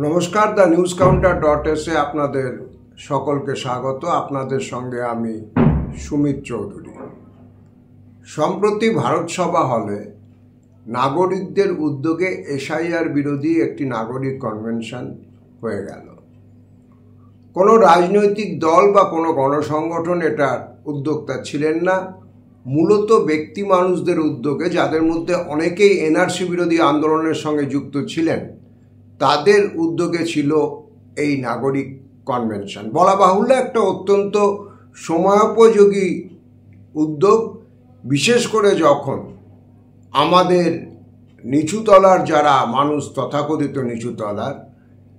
নমস্কার, the news কাউন্টার.এ আপনাদের সকলকে স্বাগত। আপনাদের সঙ্গে আমি সুমিত চৌধুরী। সম্প্রতি ভারত সভা হলে নাগরিকদের উদ্যোগে এসআইআর বিরোধী একটি নাগরিক কনভেনশন হয়ে গেল। কোনো রাজনৈতিক দল বা কোনো গণসংগঠন এটার উদ্যোক্তা ছিলেন না। মূলত ব্যক্তি মানুষদের উদ্যোগে, যাদের মধ্যে অনেকেই এনআরসি বিরোধী আন্দোলনের সঙ্গে যুক্ত ছিলেন, তাদের উদ্যোগে ছিল এই নাগরিক কনভেনশন। বলা বাহুল্য একটা অত্যন্ত সময়োপযোগী উদ্যোগ, বিশেষ করে যখন আমাদের নিচুতলার যারা মানুষ, তথাকথিত নিচুতলার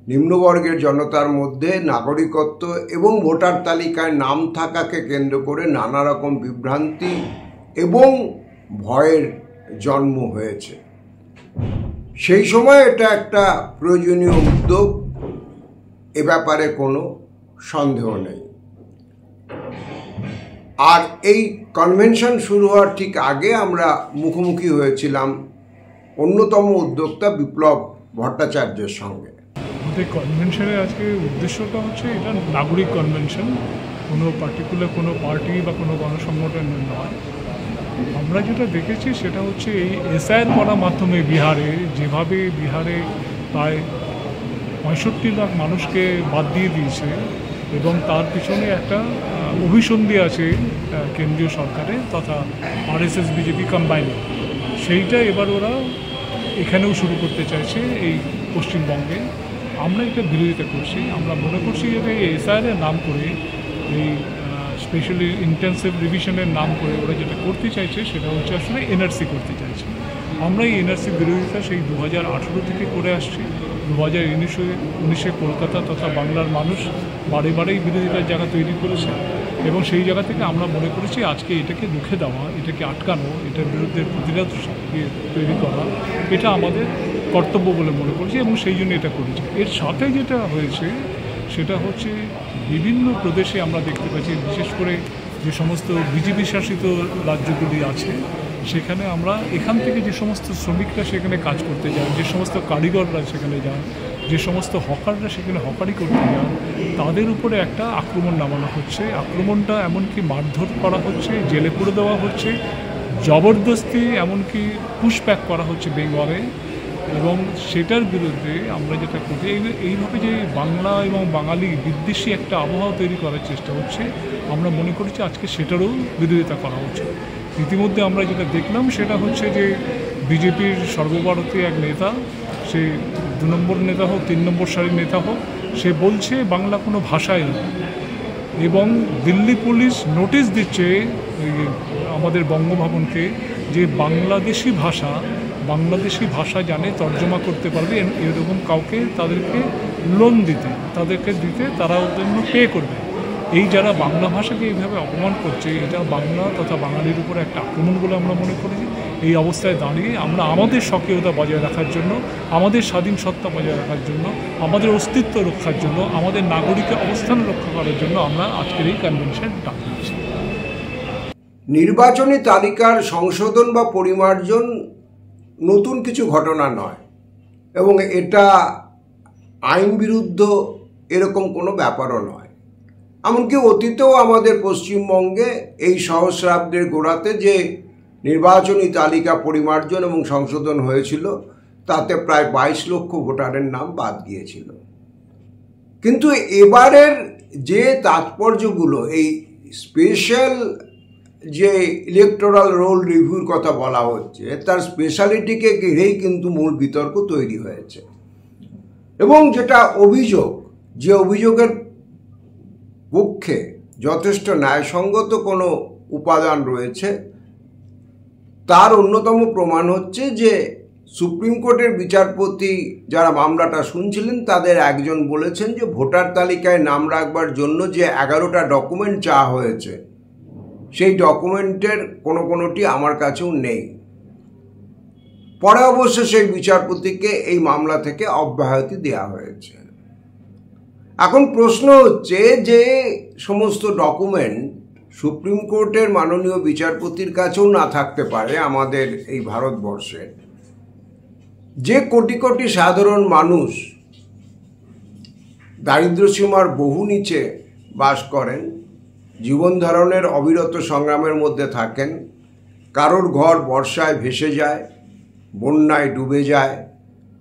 নিম্নবর্গের জনতার মধ্যে নাগরিকত্ব এবং ভোটার তালিকায় নাম থাকাকে কেন্দ্র করে নানা রকম বিভ্রান্তি এবং ভয়ের জন্ম হয়েছে। সেই সময় এটা একটা প্রয়োজনীয় উদ্যোগ, এ ব্যাপারে কোনো সন্দেহ নেই। আর এই কনভেনশন শুরু হওয়ার ঠিক আগে আমরা মুখোমুখি হয়েছিলাম অন্যতম উদ্যোক্তা বিপ্লব ভট্টাচার্যের সঙ্গে। আমাদের কনভেনশনের আজকে উদ্দেশ্যটা হচ্ছে, এটা নাগরিক কনভেনশন, কোনো পার্টিকুলার কোনো পার্টি বা কোনো গণসংগঠনের নয়। আমরা যেটা দেখেছি সেটা হচ্ছে এই এসআইআর করার মাধ্যমে যেভাবে বিহারে প্রায় 65 লাখ মানুষকে বাদ দিয়ে দিয়েছে এবং তার পিছনে একটা অভিসন্ধি আছে কেন্দ্রীয় সরকারের তথা আরএসএস বিজেপি কম্বাইনে। সেইটা এবার ওরা এখানেও শুরু করতে চাইছে এই পশ্চিমবঙ্গে। আমরা এটা বিরোধিতা করছি। আমরা মনে করছি যে এসআইআরের নাম করে, এই স্পেশালি ইন্টেন্সিভ রিভিশনের নাম করে ওরা যেটা করতে চাইছে সেটা হচ্ছে আসলে এনআরসি করতে চাইছে। আমরা এই এনআরসি বিরোধিতা সেই 2018 থেকে করে আসছি। 2019-এ কলকাতা তথা বাংলার মানুষ বারে বারেই বিরোধিতার জায়গা তৈরি করেছে এবং সেই জায়গা থেকে আমরা মনে করেছি আজকে এটাকে রুখে দেওয়া, এটাকে আটকানো, এটার বিরুদ্ধে প্রতিরোধ তৈরি করা, এটা আমাদের কর্তব্য বলে মনে করছি এবং সেই জন্য এটা করেছি। এর সাথে যেটা হয়েছে সেটা হচ্ছে বিভিন্ন প্রদেশে আমরা দেখতে পাচ্ছি, বিশেষ করে যে সমস্ত বিজেপি শাসিত রাজ্যগুলি আছে সেখানে আমরা এখান থেকে যে সমস্ত শ্রমিকরা সেখানে কাজ করতে যান, যে সমস্ত কারিগররা সেখানে যান, যে সমস্ত হকাররা সেখানে হকারি করতে যান, তাদের উপরে একটা আক্রমণ নামানো হচ্ছে। আক্রমণটা এমনকি মারধর করা হচ্ছে, জেলে পুরে দেওয়া হচ্ছে, জবরদস্তি এমনকি পুশব্যাক করা হচ্ছে বেঙ্গলে। এবং সেটার বিরুদ্ধে আমরা যেটা করি, এইভাবে যে বাংলা এবং বাঙালি বিদ্বেষী একটা আবহাওয়া তৈরি করার চেষ্টা হচ্ছে, আমরা মনে করছি আজকে সেটারও বিরোধিতা করা উচিত। ইতিমধ্যে আমরা যেটা দেখলাম সেটা হচ্ছে যে বিজেপির সর্বভারতীয় এক নেতা, সে 2 নম্বর নেতা হোক 3 নম্বর সারির নেতা হোক, সে বলছে বাংলা কোনো ভাষাই নয় এবং দিল্লি পুলিশ নোটিশ দিচ্ছে আমাদের বঙ্গভবনকে যে বাংলাদেশি ভাষা জানে, তর্জমা করতে পারবে এরকম কাউকে তাদেরকে লোন দিতে, তারা ওর জন্য পে করবে। এই যারা বাংলা ভাষাকে এইভাবে অপমান করছে, এটা বাংলা তথা বাঙালির উপরে একটা আক্রমণ বলে আমরা মনে করি। এই অবস্থায় দাঁড়িয়ে আমরা আমাদের স্বকীয়তা বজায় রাখার জন্য, আমাদের স্বাধীন সত্তা বজায় রাখার জন্য, আমাদের অস্তিত্ব রক্ষার জন্য, আমাদের নাগরিকের অবস্থান রক্ষা করার জন্য আমরা আজকের এই কনভেনশন ডাকছি। নির্বাচনী তালিকার সংশোধন বা পরিমার্জন নতুন কিছু ঘটনা নয় এবং এটা আইন বিরুদ্ধ এরকম কোনো ব্যাপারও নয়। এমনকি অতীতেও আমাদের পশ্চিমবঙ্গে এই সহস্রাব্দের গোড়াতে যে নির্বাচনী তালিকা পরিমার্জন এবং সংশোধন হয়েছিল, তাতে প্রায় 22 লক্ষ ভোটারের নাম বাদ গিয়েছিল। কিন্তু এবারের যে তাৎপর্যগুলো, এই স্পেশাল যে ইলেকটোরাল রোল রিভিউর কথা বলা হচ্ছে, তার স্পেশালিটিকে ঘিরেই কিন্তু মূল বিতর্ক তৈরি হয়েছে। এবং যেটা যে অভিযোগের পক্ষে যথেষ্ট ন্যায়সঙ্গত কোনো উপাদান রয়েছে, তার অন্যতম প্রমাণ হচ্ছে যে সুপ্রিম কোর্টের বিচারপতি যারা মামলাটা শুনছিলেন, তাদের একজন বলেছেন যে ভোটার তালিকায় নাম রাখবার জন্য যে 11টা ডকুমেন্ট চাওয়া হয়েছে, সেই ডকুমেন্টের কোনোটি আমার কাছেও নেই। পরে অবশ্য সেই বিচারপতিকে এই মামলা থেকে অব্যাহতি দেওয়া হয়েছে। এখন প্রশ্ন হচ্ছে যে সমস্ত ডকুমেন্ট সুপ্রিম কোর্টের মাননীয় বিচারপতির কাছেও না থাকতে পারে আমাদের এই ভারতবর্ষের, যে কোটি কোটি সাধারণ মানুষ দারিদ্র্যসীমার বহু নিচে বাস করেন, জীবন ধারণের অবিরত সংগ্রামের মধ্যে থাকেন, কারোর ঘর বর্ষায় ভেসে যায়, বন্যায় ডুবে যায়,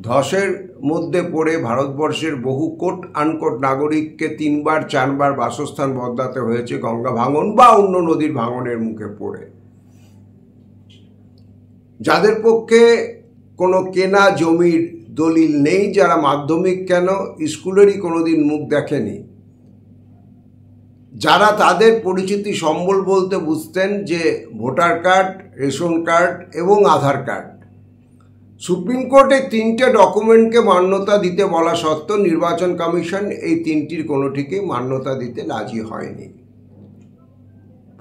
ধসের মধ্যে পড়ে ভারতবর্ষের বহু কোট আনকোট নাগরিককে 3-4বার বাসস্থান বদলাতে হয়েছে গঙ্গা ভাঙন বা অন্য নদীর ভাঙনের মুখে পড়ে। যাদের পক্ষে কোনো কেনা জমির দলিল নেই, যারা মাধ্যমিক কেন স্কুলেরই কোনোদিন মুখ দেখেনি, যারা তাদের পরিচিতি সম্বল বলতে বুঝতেন যে ভোটার কার্ড, রেশন কার্ড এবং আধার কার্ড। সুপ্রিম কোর্টে 3টে ডকুমেন্টকে মান্যতা দিতে বলা সত্ত্বেও নির্বাচন কমিশন এই 3টির কোনোটিকেই মান্যতা দিতে রাজি হয়নি।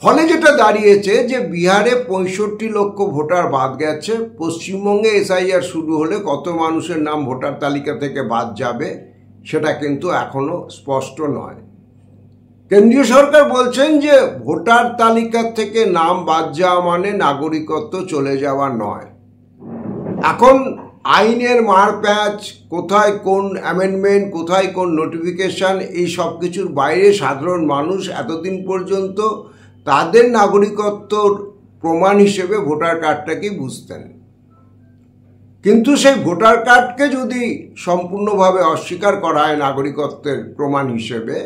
ফলে যেটা দাঁড়িয়েছে যে বিহারে 65 লক্ষ ভোটার বাদ গেছে। পশ্চিমবঙ্গে এসআইআর শুরু হলে কত মানুষের নাম ভোটার তালিকা থেকে বাদ যাবে সেটা কিন্তু এখনো স্পষ্ট নয়। কেন্দ্রীয় সরকার বলছেন যে ভোটার তালিকা থেকে নাম বাদ যাওয়া মানে নাগরিকত্ব চলে যাওয়া নয়। এখন আইনের মারপ্যাঁচ, কোথায় কোন অ্যামেন্ডমেন্ট, কোথায় কোন নোটিফিকেশন, এই সব কিছুর বাইরে সাধারণ মানুষ এতদিন পর্যন্ত তাদের নাগরিকত্বর প্রমাণ হিসেবে ভোটার কার্ডটাকেই বুঝতেন। কিন্তু সেই ভোটার কার্ডকে যদি সম্পূর্ণভাবে অস্বীকার করা হয় নাগরিকত্বের প্রমাণ হিসেবে,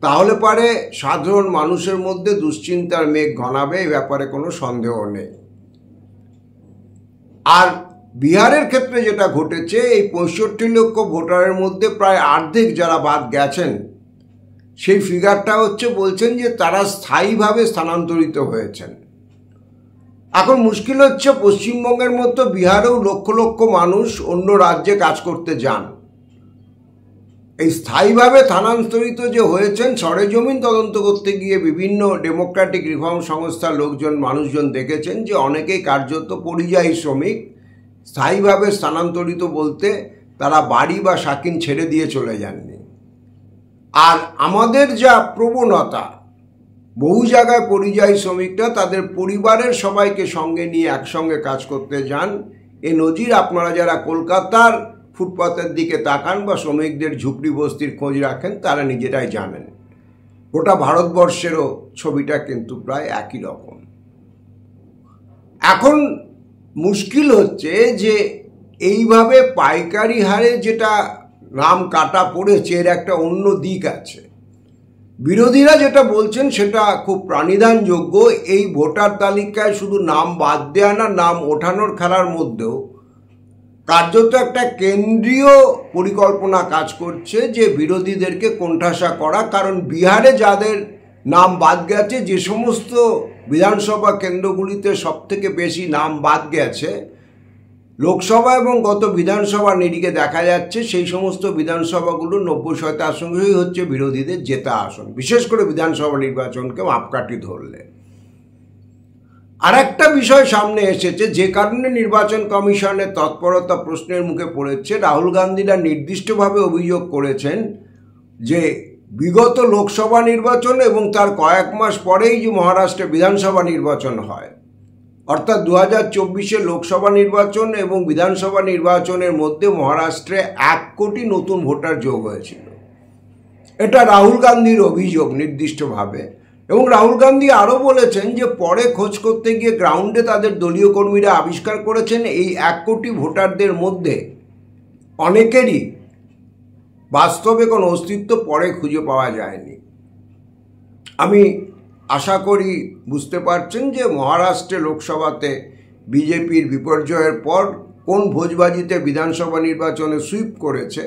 তাহলে পারে সাধারণ মানুষের মধ্যে দুশ্চিন্তার মেঘ ঘনাবে, এই ব্যাপারে কোনো সন্দেহ নেই। আর বিহারের ক্ষেত্রে যেটা ঘটেছে, এই 65 লক্ষ ভোটারের মধ্যে প্রায় অর্ধেক যারা বাদ গেছেন, সেই ফিগারটা হচ্ছে বলছেন যে তারা স্থায়ীভাবে স্থানান্তরিত হয়েছেন। এখন মুশকিল হচ্ছে, পশ্চিমবঙ্গের মতো বিহারেও লক্ষ লক্ষ মানুষ অন্য রাজ্যে কাজ করতে যান। এই স্থায়ীভাবে স্থানান্তরিত যে হয়েছেন, সরেজমিন তদন্ত করতে গিয়ে বিভিন্ন ডেমোক্রেটিক রিফর্ম সংস্থার মানুষজন দেখেছেন যে অনেকেই কার্যত পরিযায়ী শ্রমিক। স্থায়ীভাবে স্থানান্তরিত বলতে তারা বাড়ি বা সাকিন ছেড়ে দিয়ে চলে যাননি। আর আমাদের যা প্রবণতা, বহু জায়গায় পরিযায়ী শ্রমিকরা তাদের পরিবারের সবাইকে সঙ্গে নিয়ে একসঙ্গে কাজ করতে যান। এ নজির আপনারা যারা কলকাতার ফুটপাতের দিকে তাকান বা শ্রমিকদের ঝুপড়ি বস্তির খোঁজ রাখেন, তারা নিজেরাই জানেন। গোটা ভারতবর্ষেরও ছবিটা কিন্তু প্রায় একই রকম। এখন মুশকিল হচ্ছে যে এইভাবে পাইকারি হারে যেটা নাম কাটা পড়েছে, এর একটা অন্য দিক আছে। বিরোধীরা যেটা বলছেন সেটা খুব প্রাণিধানযোগ্য। এই ভোটার তালিকায় শুধু নাম বাদ দেওয়া না, নাম ওঠানোর খেলার মধ্যেও কার্যত একটা কেন্দ্রীয় পরিকল্পনা কাজ করছে যে বিরোধীদেরকে কোণঠাসা করা। কারণ বিহারে যাদের নাম বাদ গেছে, যে সমস্ত বিধানসভা কেন্দ্রগুলিতে সবথেকে বেশি নাম বাদ গেছে, লোকসভা এবং গত বিধানসভা নিরিখে দেখা যাচ্ছে সেই সমস্ত বিধানসভাগুলো 90% আসনই হচ্ছে বিরোধীদের জেতা আসন, বিশেষ করে বিধানসভা নির্বাচনকে মাপকাঠি ধরলে। আর একটা বিষয় সামনে এসেছে, যে কারণে নির্বাচন কমিশনের তৎপরতা প্রশ্নের মুখে পড়েছে। রাহুল গান্ধীরা নির্দিষ্টভাবে অভিযোগ করেছেন যে বিগত লোকসভা নির্বাচন এবং তার কয়েক মাস পরেই যে মহারাষ্ট্রে বিধানসভা নির্বাচন হয়, অর্থাৎ 2024 লোকসভা নির্বাচন এবং বিধানসভা নির্বাচনের মধ্যে মহারাষ্ট্রে 1 কোটি নতুন ভোটার যোগ হয়েছিল। এটা রাহুল গান্ধীর অভিযোগ নির্দিষ্টভাবে। এবং রাহুল গান্ধী আরও বলেছেন যে পরে খোঁজ করতে গিয়ে গ্রাউন্ডে তাদের দলীয় কর্মীরা আবিষ্কার করেছেন এই 1 কোটি ভোটারদের মধ্যে অনেকেরই বাস্তবে কোনো অস্তিত্ব পরে খুঁজে পাওয়া যায়নি। আমি আশা করি বুঝতে পারছেন যে মহারাষ্ট্রে লোকসভাতে বিজেপির বিপর্যয়ের পর কোন ভোজবাজিতে বিধানসভা নির্বাচনে সুইপ করেছে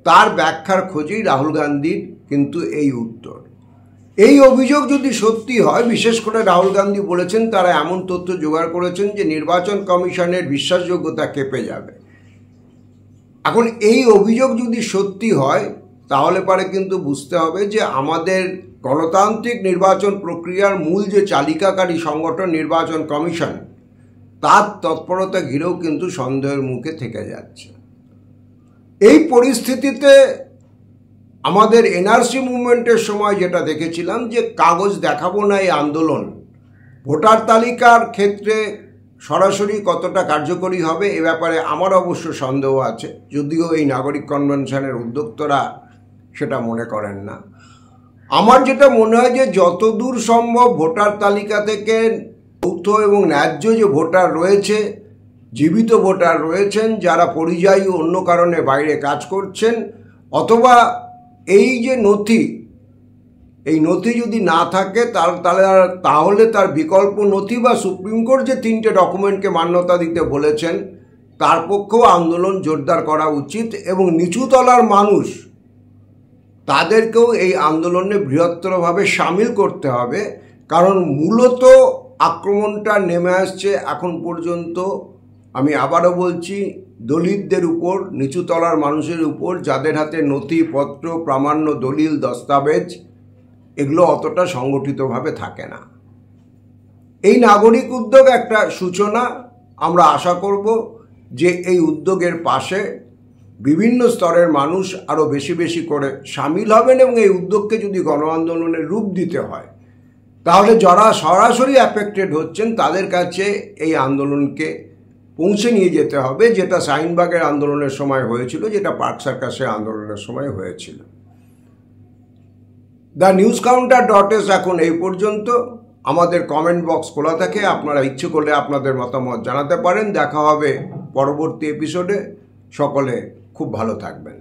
তার ব্যাখ্যার খোঁজেই রাহুল গান্ধীর কিন্তু এই উত্তর। এই অভিযোগ যদি সত্যি হয়, বিশেষ করে রাহুল গান্ধী বলেছেন তারা এমন তথ্য জোগাড় করেছেন যে নির্বাচন কমিশনের বিশ্বাসযোগ্যতা কেঁপে যাবে। এখন এই অভিযোগ যদি সত্যি হয়, তাহলে পারে কিন্তু বুঝতে হবে যে আমাদের গণতান্ত্রিক নির্বাচন প্রক্রিয়ার মূল যে চালিকাকারী সংগঠন নির্বাচন কমিশন, তার তৎপরতা ঘিরেও কিন্তু সন্দেহের মুখে থেকে যাচ্ছে। এই পরিস্থিতিতে আমাদের এনআরসি মুভমেন্টের সময় যেটা দেখেছিলাম যে কাগজ দেখাবো না এই আন্দোলন ভোটার তালিকার ক্ষেত্রে সরাসরি কতটা কার্যকরী হবে এ ব্যাপারে আমার অবশ্য সন্দেহ আছে। যদিও এই নাগরিক কনভেনশনের উদ্যোক্তারা সেটা মনে করেন না। আমার যেটা মনে হয় যে যতদূর সম্ভব ভোটার তালিকা থেকে যৌথ এবং ন্যায্য যে ভোটার রয়েছে, জীবিত ভোটার রয়েছেন, যারা পরিযায়ী অন্য কারণে বাইরে কাজ করছেন, অথবা এই যে নথি, এই নথি যদি না থাকে তাহলে তার বিকল্প নথি বা সুপ্রিম কোর্ট যে 3টে ডকুমেন্টকে মান্যতা দিতে বলেছেন তার পক্ষেও আন্দোলন জোরদার করা উচিত, এবং নিচুতলার মানুষ তাদেরকেও এই আন্দোলনে বৃহত্তরভাবে সামিল করতে হবে। কারণ মূলত আক্রমণটা নেমে আসছে এখন পর্যন্ত, আমি আবারও বলছি, দলিতদের উপর, নিচুতলার মানুষের উপর, যাদের হাতে নথিপত্র, প্রামাণ্য দলিল, দস্তাবেজ এগুলো অতটা সংগঠিতভাবে থাকে না। এই নাগরিক উদ্যোগ একটা সূচনা। আমরা আশা করব যে এই উদ্যোগের পাশে বিভিন্ন স্তরের মানুষ আরও বেশি বেশি করে সামিল হবেন, এবং এই উদ্যোগকে যদি গণ আন্দোলনের রূপ দিতে হয় তাহলে যারা সরাসরি অ্যাফেক্টেড হচ্ছেন তাদের কাছে এই আন্দোলনকে পৌঁছে নিয়ে যেতে হবে, যেটা শাহিনবাগের আন্দোলনের সময় হয়েছিল, যেটা পার্ক সার্কাসের আন্দোলনের সময় হয়েছিল। TheNewsCounter.is এখন এই পর্যন্ত। আমাদের কমেন্ট বক্স খোলা থাকে, আপনারা ইচ্ছে করলে আপনাদের মতামত জানাতে পারেন। দেখা হবে পরবর্তী এপিসোডে। সকলে খুব ভালো থাকবেন।